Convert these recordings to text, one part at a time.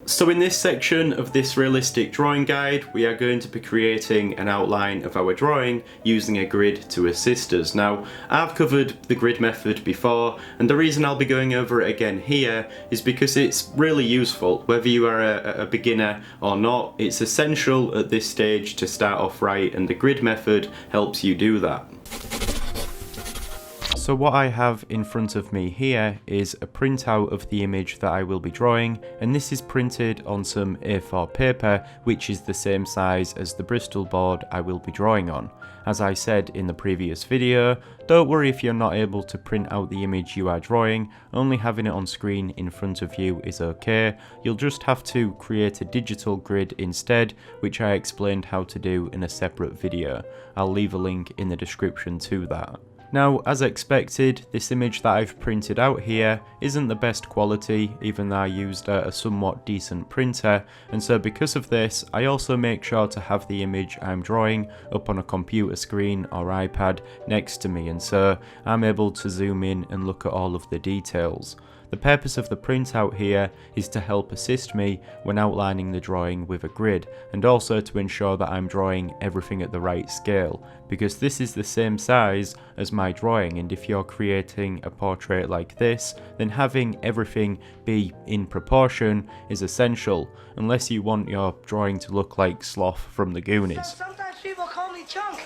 So in this section of this realistic drawing guide, we are going to be creating an outline of our drawing using a grid to assist us. Now, I've covered the grid method before, and the reason I'll be going over it again here is because it's really useful. Whether you are a beginner or not, it's essential at this stage to start off right, and the grid method helps you do that. So what I have in front of me here is a printout of the image that I will be drawing, and this is printed on some A4 paper, which is the same size as the Bristol board I will be drawing on. As I said in the previous video, don't worry if you're not able to print out the image you are drawing, only having it on screen in front of you is okay. You'll just have to create a digital grid instead, which I explained how to do in a separate video. I'll leave a link in the description to that. Now, as expected, this image that I've printed out here isn't the best quality, even though I used a somewhat decent printer, and so because of this, I also make sure to have the image I'm drawing up on a computer screen or iPad next to me, and so I'm able to zoom in and look at all of the details. The purpose of the printout here is to help assist me when outlining the drawing with a grid, and also to ensure that I'm drawing everything at the right scale, because this is the same size as my drawing, and if you're creating a portrait like this, then having everything be in proportion is essential, unless you want your drawing to look like Sloth from the Goonies. Sometimes people call me Chunk.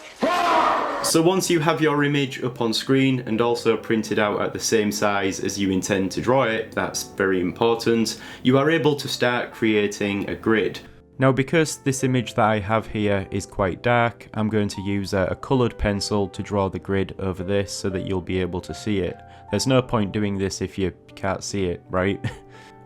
So once you have your image up on screen and also printed out at the same size as you intend to draw it, that's very important, you are able to start creating a grid. Now, because this image that I have here is quite dark, I'm going to use a coloured pencil to draw the grid over this so that you'll be able to see it. There's no point doing this if you can't see it, right?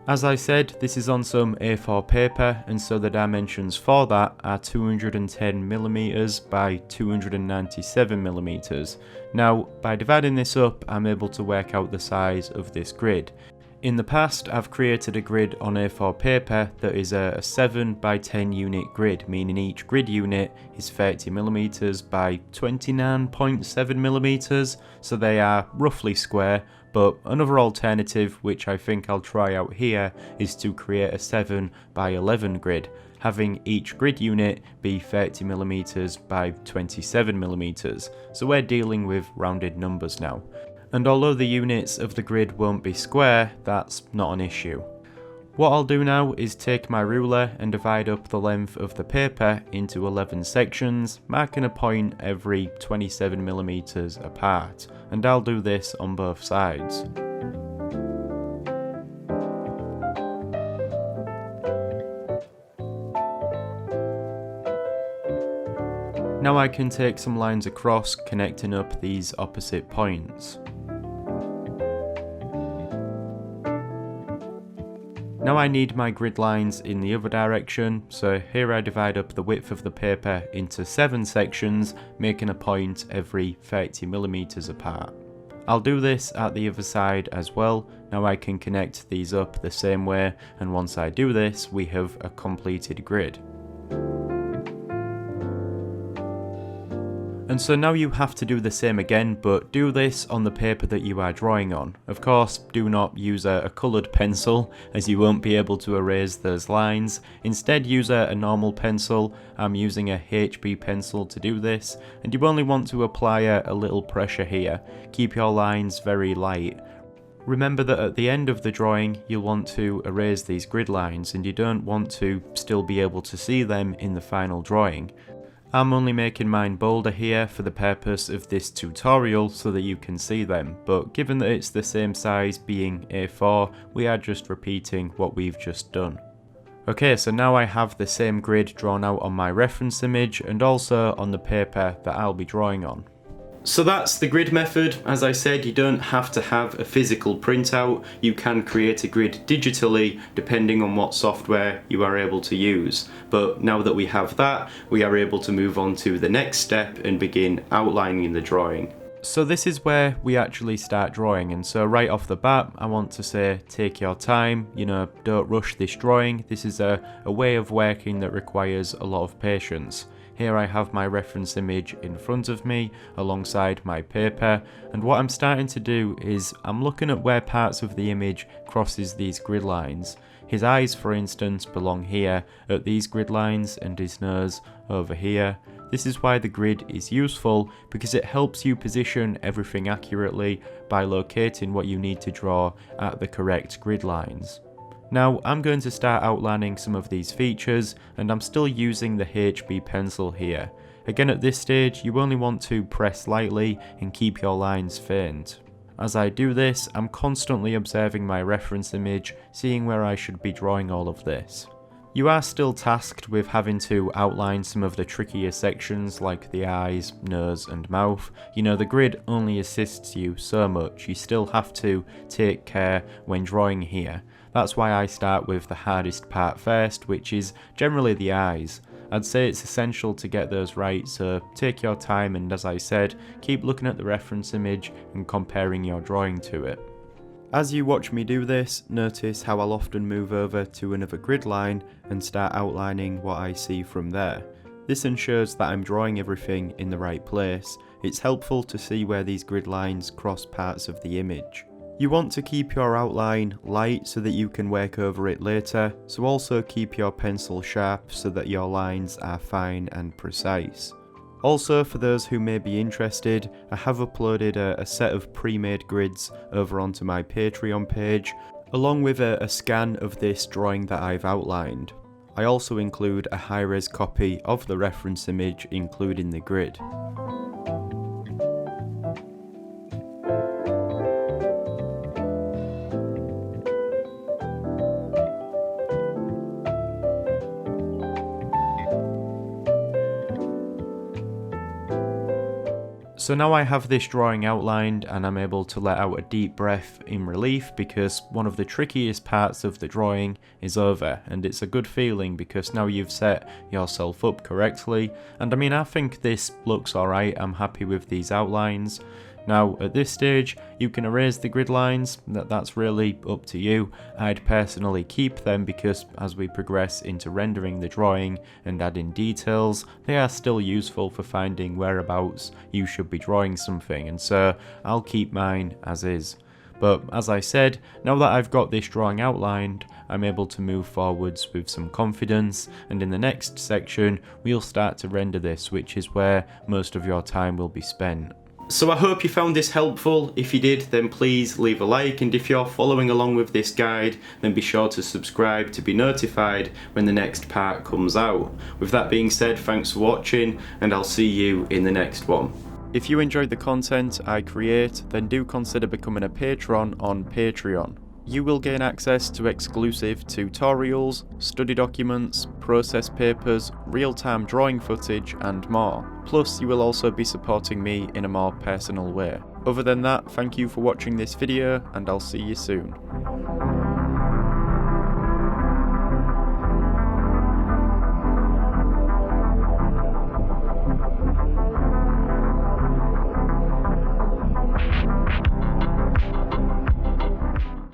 As I said, this is on some A4 paper, and so the dimensions for that are 210mm by 297mm. Now, by dividing this up, I'm able to work out the size of this grid. In the past, I've created a grid on A4 paper that is a 7 by 10 unit grid, meaning each grid unit is 30mm by 29.7mm, so they are roughly square. But another alternative, which I think I'll try out here, is to create a 7 by 11 grid, having each grid unit be 30mm by 27mm, so we're dealing with rounded numbers now. And although the units of the grid won't be square, that's not an issue. What I'll do now is take my ruler and divide up the length of the paper into 11 sections, marking a point every 27mm apart, and I'll do this on both sides. Now I can take some lines across, connecting up these opposite points. Now I need my grid lines in the other direction, so here I divide up the width of the paper into 7 sections, making a point every 30mm apart. I'll do this at the other side as well. Now I can connect these up the same way, and once I do this, we have a completed grid. And so now you have to do the same again, but do this on the paper that you are drawing on. Of course, do not use a coloured pencil, as you won't be able to erase those lines. Instead, use a normal pencil. I'm using a HB pencil to do this, and you only want to apply a little pressure here. Keep your lines very light. Remember that at the end of the drawing, you'll want to erase these grid lines, and you don't want to still be able to see them in the final drawing. I'm only making mine bolder here for the purpose of this tutorial so that you can see them, but given that it's the same size being A4, we are just repeating what we've just done. Okay, so now I have the same grid drawn out on my reference image and also on the paper that I'll be drawing on. So that's the grid method. As I said, you don't have to have a physical printout. You can create a grid digitally depending on what software you are able to use. But now that we have that, we are able to move on to the next step and begin outlining the drawing. So this is where we actually start drawing, and so right off the bat I want to say take your time, don't rush this drawing. This is a way of working that requires a lot of patience. Here I have my reference image in front of me alongside my paper, and what I'm starting to do is I'm looking at where parts of the image crosses these grid lines. His eyes, for instance, belong here at these grid lines and his nose over here. This is why the grid is useful, because it helps you position everything accurately by locating what you need to draw at the correct grid lines. Now I'm going to start outlining some of these features, and I'm still using the HB pencil here. Again, at this stage you only want to press lightly and keep your lines faint. As I do this, I'm constantly observing my reference image, seeing where I should be drawing all of this. You are still tasked with having to outline some of the trickier sections like the eyes, nose and mouth. You know, the grid only assists you so much, you still have to take care when drawing here. That's why I start with the hardest part first, which is generally the eyes. I'd say it's essential to get those right, so take your time and, as I said, keep looking at the reference image and comparing your drawing to it. As you watch me do this, notice how I'll often move over to another grid line and start outlining what I see from there. This ensures that I'm drawing everything in the right place. It's helpful to see where these grid lines cross parts of the image. You want to keep your outline light so that you can work over it later, so also keep your pencil sharp so that your lines are fine and precise. Also, for those who may be interested, I have uploaded a set of pre-made grids over onto my Patreon page, along with a scan of this drawing that I've outlined. I also include a high-res copy of the reference image, including the grid. So now I have this drawing outlined and I'm able to let out a deep breath in relief, because one of the trickiest parts of the drawing is over, and it's a good feeling because now you've set yourself up correctly. And I mean, I think this looks alright, I'm happy with these outlines. Now at this stage you can erase the grid lines, that's really up to you. I'd personally keep them because as we progress into rendering the drawing and adding details, they are still useful for finding whereabouts you should be drawing something, and so I'll keep mine as is. But as I said, now that I've got this drawing outlined, I'm able to move forwards with some confidence, and in the next section we'll start to render this, which is where most of your time will be spent. So I hope you found this helpful. If you did, then please leave a like, and if you're following along with this guide, then be sure to subscribe to be notified when the next part comes out. With that being said, thanks for watching, and I'll see you in the next one. If you enjoyed the content I create, then do consider becoming a patron on Patreon. You will gain access to exclusive tutorials, study documents, process papers, real-time drawing footage and more. Plus you will also be supporting me in a more personal way. Other than that, thank you for watching this video and I'll see you soon.